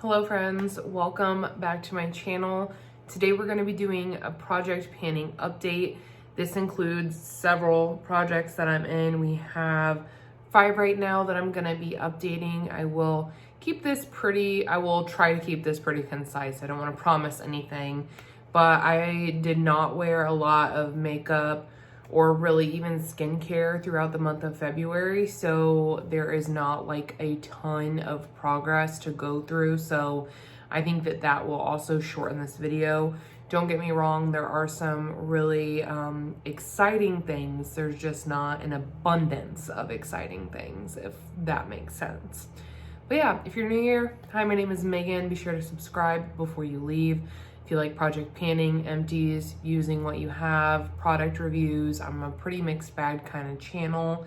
Hello friends, welcome back to my channel. Today we're going to be doing a project panning update. This includes several projects that I'm in. We have 5 right now that I'm going to be updating. I will try to keep this pretty concise. I don't want to promise anything, but I did not wear a lot of makeup or really even skincare throughout the month of February. So there is not like a ton of progress to go through. So I think that will also shorten this video. Don't get me wrong, there are some really exciting things. There's just not an abundance of exciting things, if that makes sense. But yeah, if you're new here, hi, my name is Megan. Be sure to subscribe before you leave. If you like project panning, empties, using what you have, product reviews, I'm a pretty mixed bag kind of channel.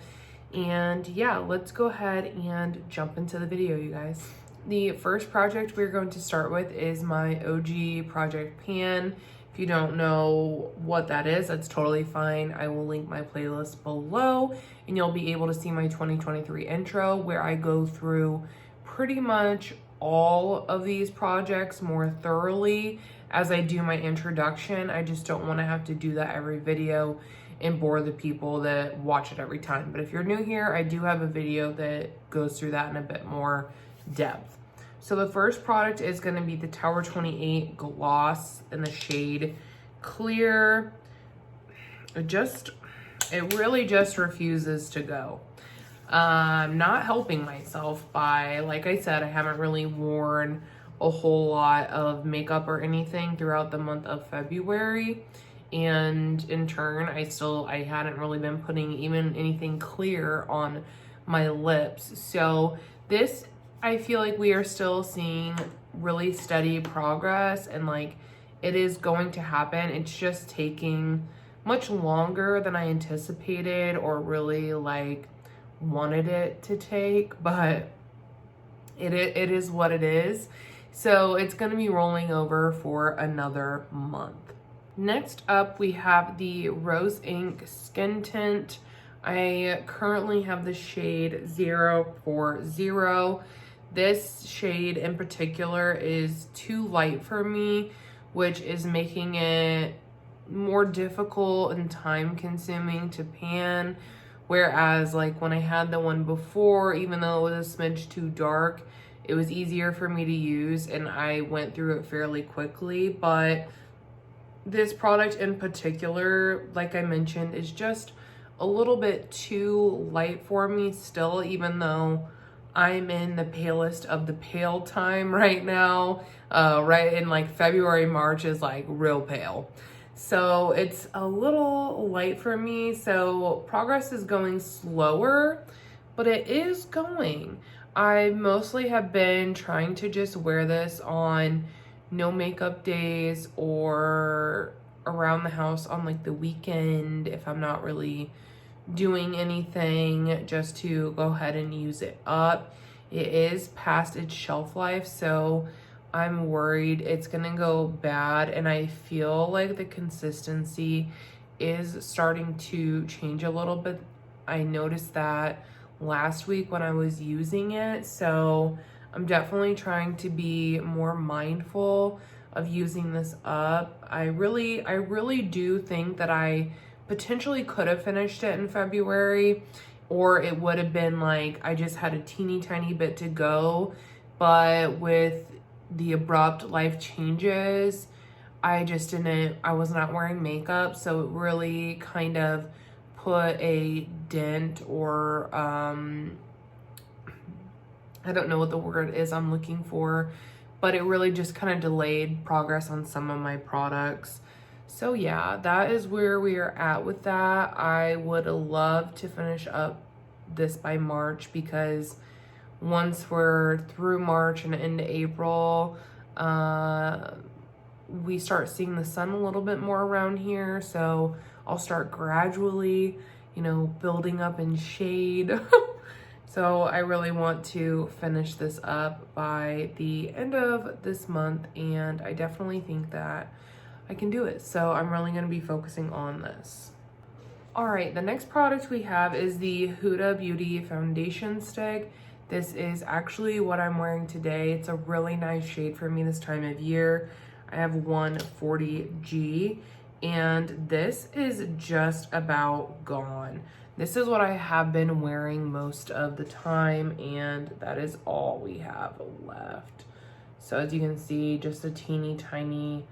And yeah, let's go ahead and jump into the video, you guys. The first project we're going to start with is my OG project pan. If you don't know what that is, that's totally fine. I will link my playlist below and you'll be able to see my 2023 intro where I go through pretty much all of these projects more thoroughly as I do my introduction. I just don't want to have to do that every video and bore the people that watch it every time. But if you're new here, I do have a video that goes through that in a bit more depth. So the first product is going to be the Tower 28 Gloss in the shade Clear. It really just refuses to go. I'm not helping myself by, like I said, I haven't really worn a whole lot of makeup or anything throughout the month of February. And in turn, I hadn't really been putting even anything clear on my lips. So this, I feel like we are still seeing really steady progress and like it is going to happen. It's just taking much longer than I anticipated or really like wanted it to take, but it is what it is. So it's going to be rolling over for another month. Next up, we have the Rose Ink Skin Tint. I currently have the shade 040. This shade in particular is too light for me, which is making it more difficult and time consuming to pan. Whereas like when I had the one before, even though it was a smidge too dark, it was easier for me to use and I went through it fairly quickly. But this product in particular, like I mentioned, is just a little bit too light for me still, even though I'm in the palest of the pale time right now. Right in like February, March is like real pale. So it's a little light for me. So progress is going slower, but it is going. I mostly have been trying to just wear this on no makeup days or around the house on like the weekend if I'm not really doing anything, just to go ahead and use it up. It is past its shelf life, so I'm worried it's gonna go bad, and I feel like the consistency is starting to change a little bit. I noticed that last week when I was using it, so I'm definitely trying to be more mindful of using this up. I really do think that I potentially could have finished it in February, or it would have been like I just had a teeny tiny bit to go, but with the abrupt life changes, I was not wearing makeup, so it really kind of put a dent, or I don't know what the word is I'm looking for, but it really just kind of delayed progress on some of my products. So yeah, that is where we are at with that. I would love to finish up this by March, because once we're through March and into April, we start seeing the sun a little bit more around here. So I'll start gradually, building up in shade. So I really want to finish this up by the end of this month, and I definitely think that I can do it. So I'm really going to be focusing on this. All right, the next product we have is the Huda Beauty Foundation Stick. This is actually what I'm wearing today. It's a really nice shade for me this time of year. I have 140G, and this is just about gone. This is what I have been wearing most of the time, and that is all we have left. So as you can see, just a teeny tiny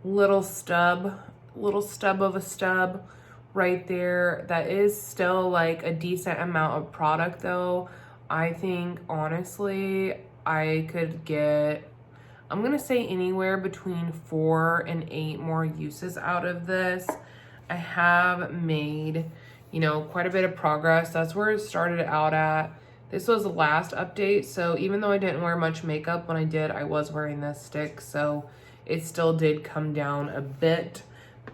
little stub of a stub right there. That is still like a decent amount of product though. I think honestly I could get, I'm gonna say anywhere between 4 and 8 more uses out of this. I have made, you know, quite a bit of progress. That's where it started out at. This was the last update, so even though I didn't wear much makeup when I did, I was wearing this stick, so it still did come down a bit,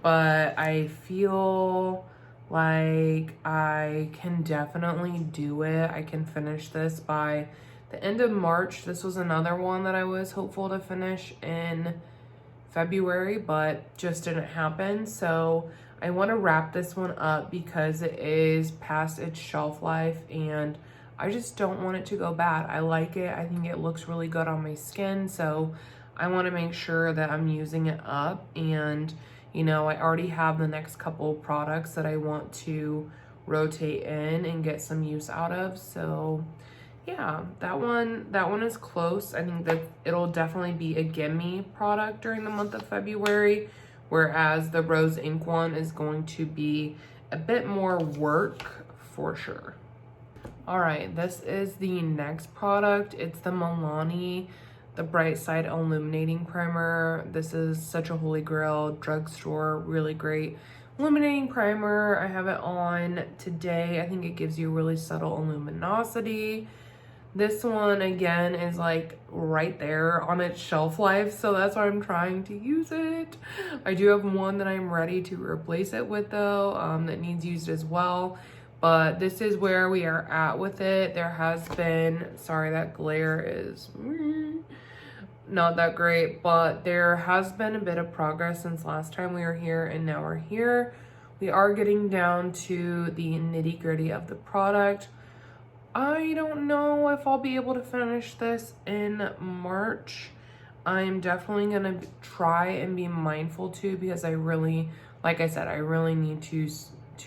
but I feel like I can definitely do it. I can finish this by the end of March. This was another one that I was hopeful to finish in February, but just didn't happen. So I want to wrap this one up because it is past its shelf life and I just don't want it to go bad. I like it. I think it looks really good on my skin. So I want to make sure that I'm using it up, and you know, I already have the next couple of products that I want to rotate in and get some use out of. So yeah, that one is close. I think that it'll definitely be a gimme product during the month of February, whereas the Rose Ink one is going to be a bit more work for sure. All right, this is the next product. It's the Milani, the Bright Side Illuminating Primer. This is such a holy grail, drugstore, really great illuminating primer. I have it on today. I think it gives you really subtle luminosity. This one, again, is like right there on its shelf life, so that's why I'm trying to use it. I do have one that I'm ready to replace it with though, that needs used as well. But this is where we are at with it. There has been, sorry, that glare is not that great, but there has been a bit of progress since last time we were here, and now we're here. We are getting down to the nitty gritty of the product. I don't know if I'll be able to finish this in March. I'm definitely gonna try and be mindful too, because I really, like I said, I really need to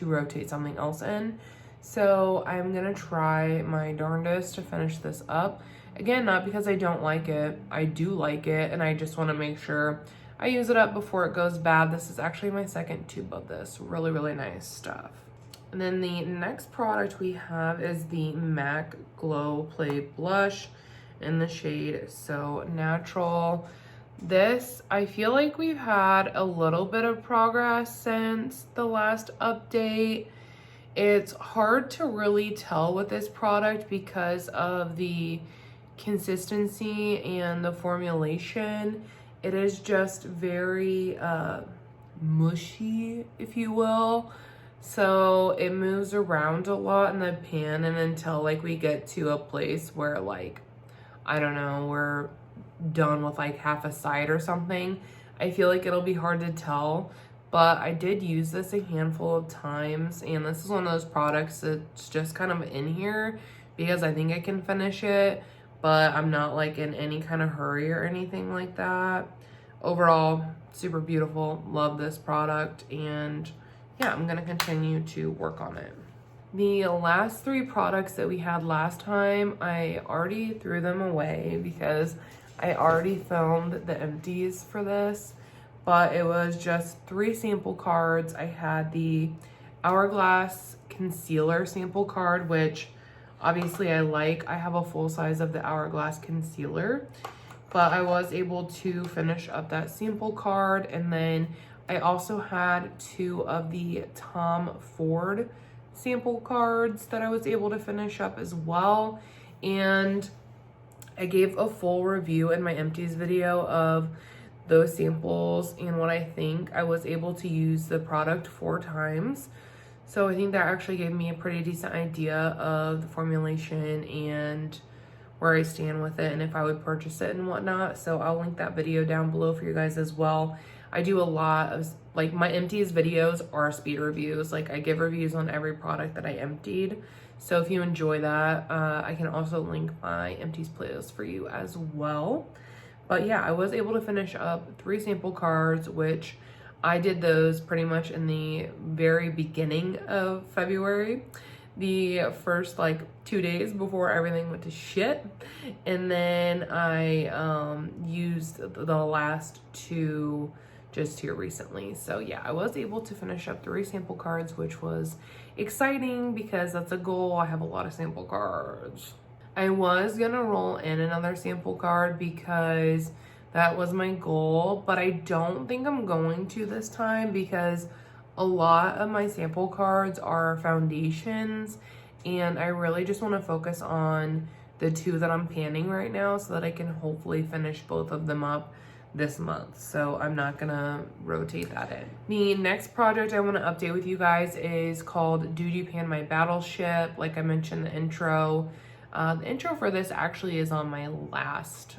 rotate something else in. So I'm gonna try my darndest to finish this up. Again, not because I don't like it. I do like it, and I just want to make sure I use it up before it goes bad. This is actually my second tube of this. Really, really nice stuff. And then the next product we have is the MAC Glow Play Blush in the shade So Natural. This, I feel like we've had a little bit of progress since the last update. It's hard to really tell with this product because of the consistency and the formulation. It is just very mushy, if you will. So it moves around a lot in the pan, and until like we get to a place where like, I don't know, we're done with like half a side or something, I feel like it'll be hard to tell. But I did use this a handful of times, and this is one of those products that's just kind of in here because I think I can finish it, but I'm not like in any kind of hurry or anything like that. Overall, super beautiful. Love this product, and yeah, I'm gonna continue to work on it. The last 3 products that we had last time, I already threw them away because I already filmed the empties for this, but it was just 3 sample cards. I had the Hourglass Concealer sample card, which obviously I like. I have a full size of the Hourglass Concealer, but I was able to finish up that sample card. And then I also had 2 of the Tom Ford sample cards that I was able to finish up as well. And I gave a full review in my empties video of those samples and what I think. I was able to use the product 4 times. So I think that actually gave me a pretty decent idea of the formulation and where I stand with it and if I would purchase it and whatnot. So I'll link that video down below for you guys as well. I do a lot of, like, my empties videos are speed reviews. Like, I give reviews on every product that I emptied. So if you enjoy that, I can also link my empties playlist for you as well. But yeah, I was able to finish up 3 sample cards, which I did those pretty much in the very beginning of February. The first like 2 days before everything went to shit. And then I used the last 2 just here recently. So yeah, I was able to finish up 3 sample cards, which was exciting because that's a goal. I have a lot of sample cards. I was gonna roll in another sample card because that was my goal, but I don't think I'm going to this time because a lot of my sample cards are foundations, and I really just want to focus on the 2 that I'm panning right now so that I can hopefully finish both of them up this month. So I'm not gonna rotate that in. The next project I want to update with you guys is called Dude You Pan My Battleship. Like I mentioned in the intro, the intro for this actually is on my last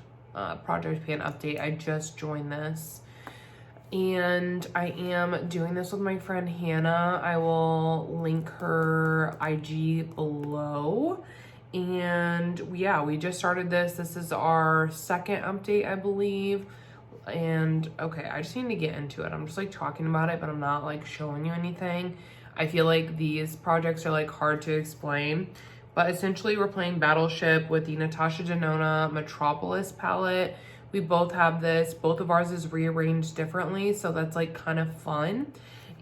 project pan update. I just joined this. And I am doing this with my friend Hannah. I will link her IG below. And yeah, we just started this. This is our second update, I believe. And okay, I just need to get into it. I'm just like talking about it, but I'm not like showing you anything. I feel like these projects are like hard to explain. But essentially we're playing Battleship with the Natasha Denona Metropolis palette. We both have this. Both of ours is rearranged differently, so that's like kind of fun.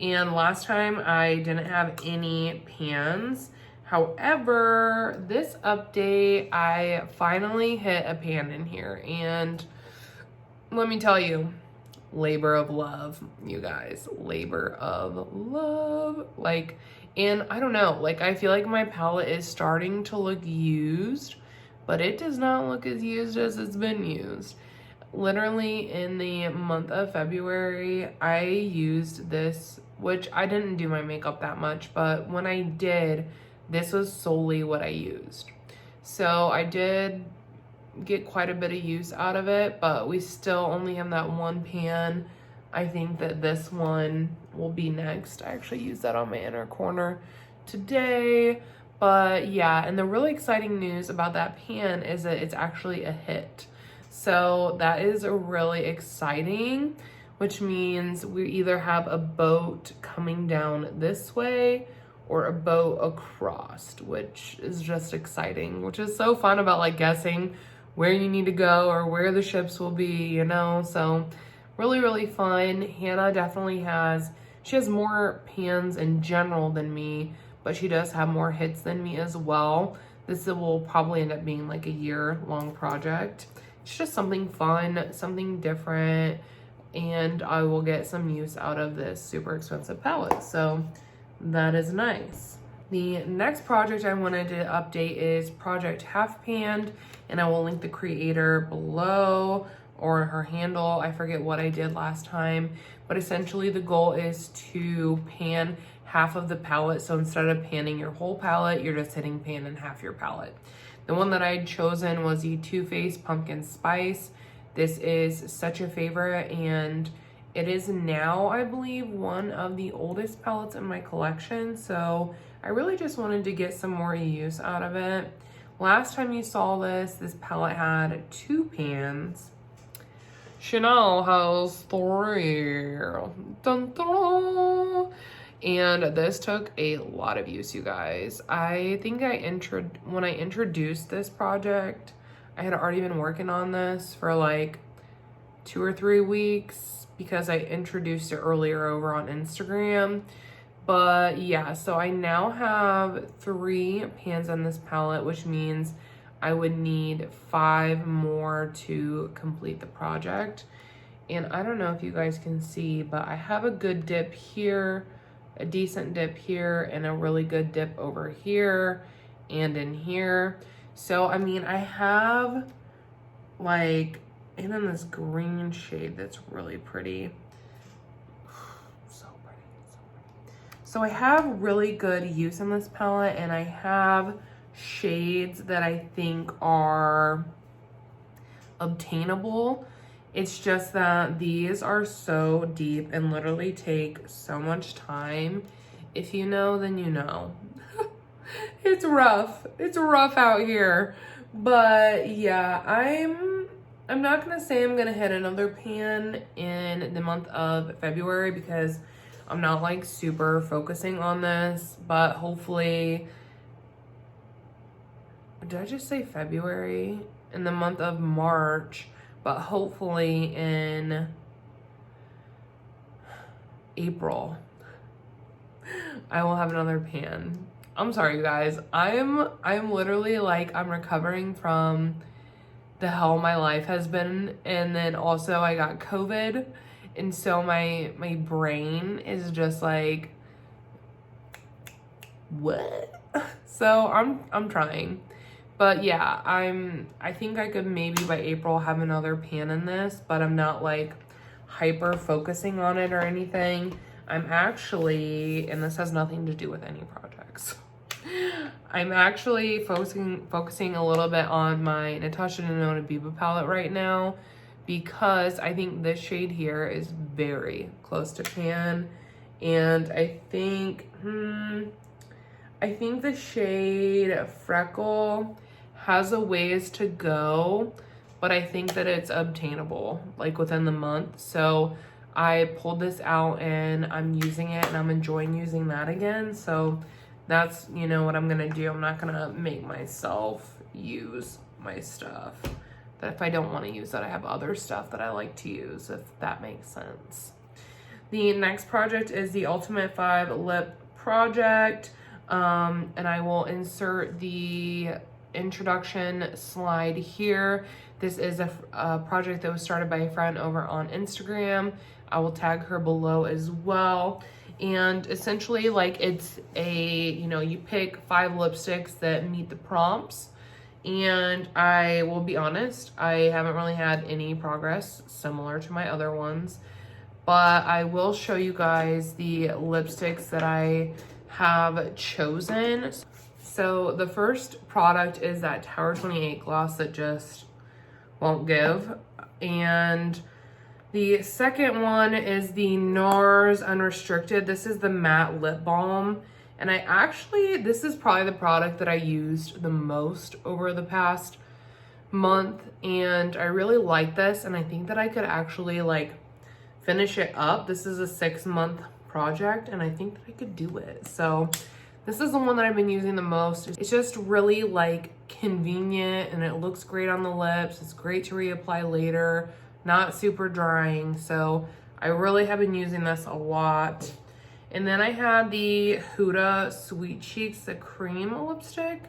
And last time I didn't have any pans. However, this update, I finally hit a pan in here. And let me tell you, labor of love, you guys. Labor of love. Like, and I don't know, like I feel like my palette is starting to look used, but it does not look as used as it's been used. Literally in the month of February, I used this, which I didn't do my makeup that much, but when I did, this was solely what I used. So I did get quite a bit of use out of it, but we still only have that 1 pan. I think that this one will be next. I actually used that on my inner corner today. But yeah, and the really exciting news about that pan is that it's actually a hit. So that is really exciting, which means we either have a boat coming down this way or a boat across, which is just exciting, which is so fun about like guessing where you need to go or where the ships will be, you know? So really, really fun. Hannah definitely she has more pans in general than me, but she does have more hits than me as well. This will probably end up being like a year-long project. It's just something fun, something different, and I will get some use out of this super expensive palette. So that is nice. The next project I wanted to update is Project Half Panned, and I will link the creator below or her handle. I forget what I did last time, but essentially the goal is to pan half of the palette. So instead of panning your whole palette, you're just hitting pan in half your palette. The one that I had chosen was the Too Faced Pumpkin Spice. This is such a favorite, and it is now, I believe, one of the oldest palettes in my collection. So I really just wanted to get some more use out of it. Last time you saw this palette had 2 pans. Chanel has 3. Dun, dun. And this took a lot of use, you guys. I think when I introduced this project, I had already been working on this for like 2 or 3 weeks because I introduced it earlier over on Instagram. But yeah, so I now have 3 pans in this palette, which means I would need 5 more to complete the project. And I don't know if you guys can see, but I have a good dip here, a decent dip here, and a really good dip over here and in here. So I mean, I have like, and then this green shade that's really pretty. So pretty, so pretty. So I have really good use in this palette, and I have shades that I think are obtainable. It's just that these are so deep and literally take so much time. If you know, then you know. It's rough. It's rough out here. But yeah, I'm not gonna say I'm gonna hit another pan in the month of February because I'm not like super focusing on this, but hopefully, did I just say February? In the month of March, but hopefully in April, I will have another pan. I'm sorry, you guys. I'm literally like, I'm recovering from the hell my life has been, and then also I got COVID, and so my brain is just like, what? So I'm trying. But yeah, I think I could maybe by April have another pan in this, but I'm not like hyper focusing on it or anything. I'm actually, and this has nothing to do with any projects, I'm actually focusing a little bit on my Natasha Denona Biba palette right now because I think this shade here is very close to pan, and I think the shade Freckle has a ways to go, but I think that it's obtainable like within the month. So I pulled this out and I'm using it and I'm enjoying using that again. So that's, you know, what I'm gonna do. I'm not gonna make myself use my stuff that if I don't want to use that, I have other stuff that I like to use, if that makes sense. The next project is the Ultimate 5 Lip Project. And I will insert the introduction slide here. This is a project that was started by a friend over on Instagram. I will tag her below as well. And essentially, like, it's a, you know, you pick 5 lipsticks that meet the prompts. And I will be honest, I haven't really had any progress similar to my other ones. But I will show you guys the lipsticks that I have chosen. So the first product is that Tower 28 gloss that just won't give. And the second one is the NARS Unrestricted. This is the matte lip balm. And this is probably the product that I used the most over the past month. And I really like this. And I think that I could actually like finish it up. This is a 6-month project and I think that I could do it. So this is the one that I've been using the most. It's just really like convenient and it looks great on the lips. It's great to reapply later, not super drying. So I really have been using this a lot. And then I had the Huda Sweet Cheeks, the cream lipstick.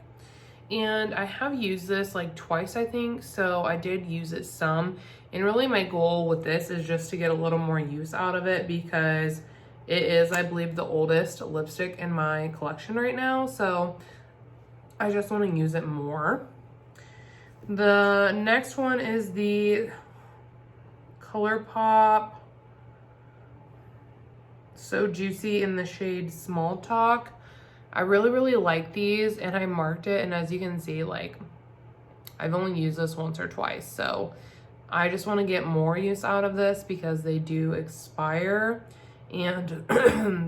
And I have used this like twice, I think. So I did use it some. And really my goal with this is just to get a little more use out of it because it is, I believe, the oldest lipstick in my collection right now. So I just want to use it more. The next one is the ColourPop So Juicy in the shade Small Talk. I really like these and I marked it, and as you can see, like, I've only used this once or twice. So I just want to get more use out of this because they do expire and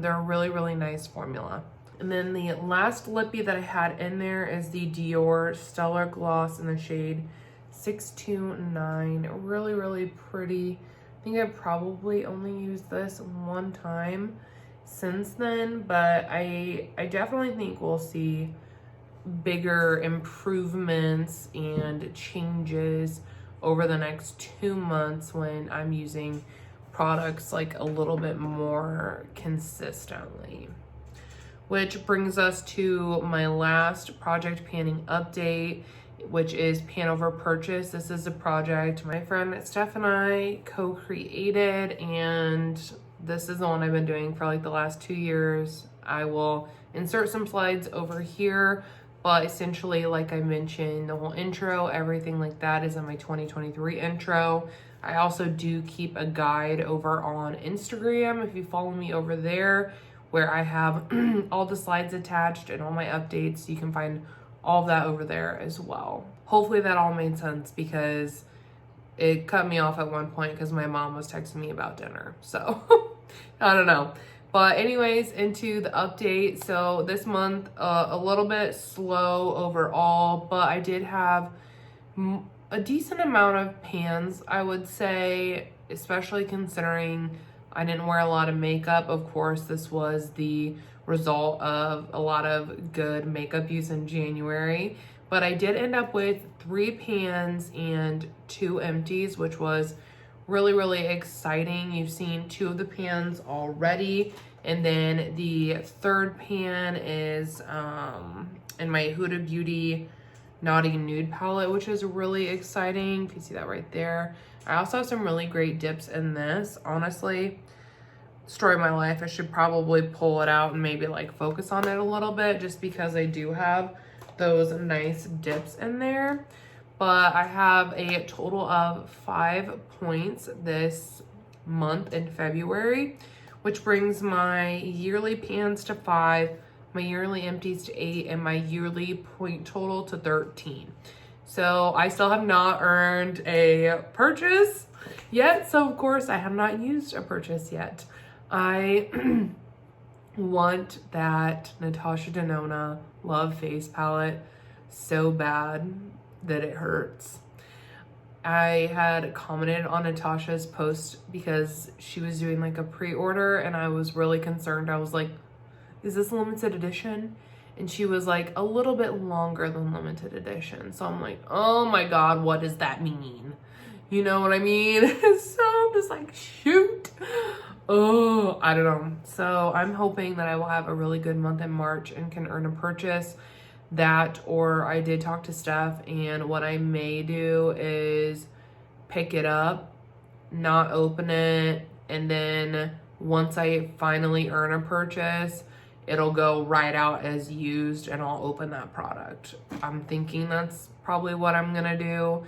they're a really nice formula. And then the last lippy that I had in there is the Dior Stellar Gloss in the shade 629. Really pretty. I think I probably only used this one time since then, but I definitely think we'll see bigger improvements and changes over the next 2 months when I'm using products like a little bit more consistently. Which brings us to my last project panning update, which is Panoverpurchase. This is a project my friend Steph and I co-created, and this is the one I've been doing for like the last 2 years. I will insert some slides over here, but essentially, like I mentioned, the whole intro, everything like that is in my 2023 intro. I also do keep a guide over on Instagram if you follow me over there, where I have all the slides attached and all my updates. You can find all of that over there as well. Hopefully that all made sense because it cut me off at one point because my mom was texting me about dinner. So I don't know. But anyways, into the update. So this month, a little bit slow overall, but I did have a decent amount of pans, I would say, especially considering I didn't wear a lot of makeup. Of course, this was the result of a lot of good makeup use in January, but I did end up with 3 pans and 2 empties, which was really exciting. You've seen 2 of the pans already, and then the 3rd pan is in my Huda Beauty Naughty Nude palette, which is really exciting. If you see that right there. I also have some really great dips in this. Honestly, story of my life. I should probably pull it out and maybe like focus on it a little bit, just because I do have those nice dips in there. But I have a total of 5 points this month in February, which brings my yearly pans to 5, my yearly empties to 8, and my yearly point total to 13. So I still have not earned a purchase yet. So of course I have not used a purchase yet. I want that Natasha Denona Love Face Palette so bad that it hurts. I had commented on Natasha's post because she was doing like a pre-order, and I was really concerned. I was like, is this limited edition? And she was like, a little bit longer than limited edition. So I'm like, oh my God, what does that mean? You know what I mean? So I'm just like, shoot. Oh, I don't know. So I'm hoping that I will have a really good month in March and can earn a purchase. That, or I did talk to Steph, and what I may do is pick it up, not open it, and then once I finally earn a purchase, it'll go right out as used and I'll open that product. I'm thinking that's probably what I'm gonna do,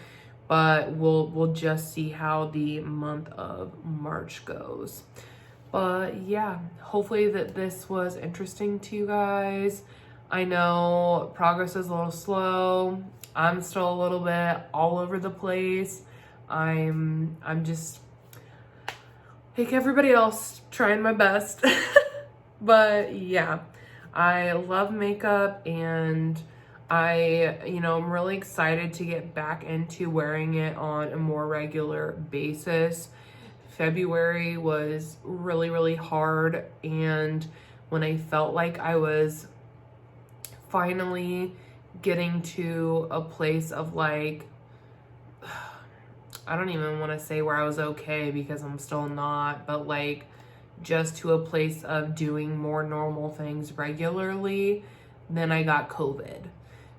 but we'll just see how the month of March goes. But yeah, hopefully that this was interesting to you guys. I know progress is a little slow. I'm still a little bit all over the place. I'm just like everybody else, trying my best. But yeah, I love makeup, and I'm really excited to get back into wearing it on a more regular basis. February was really hard, and when I felt like I was finally getting to a place of like, I don't even want to say where I was okay, because I'm still not, but like just to a place of doing more normal things regularly, then I got COVID.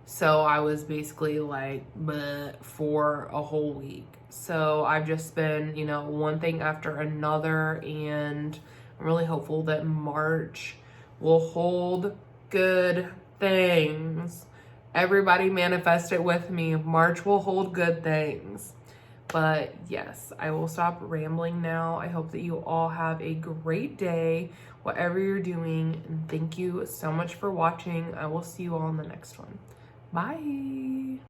So I was basically like bleh for a whole week. So I've just been, one thing after another, and I'm really hopeful that March will hold good things. Everybody manifest it with me. March will hold good things. But yes, I will stop rambling now. I hope that you all have a great day, whatever you're doing. And thank you so much for watching. I will see you all in the next one. Bye.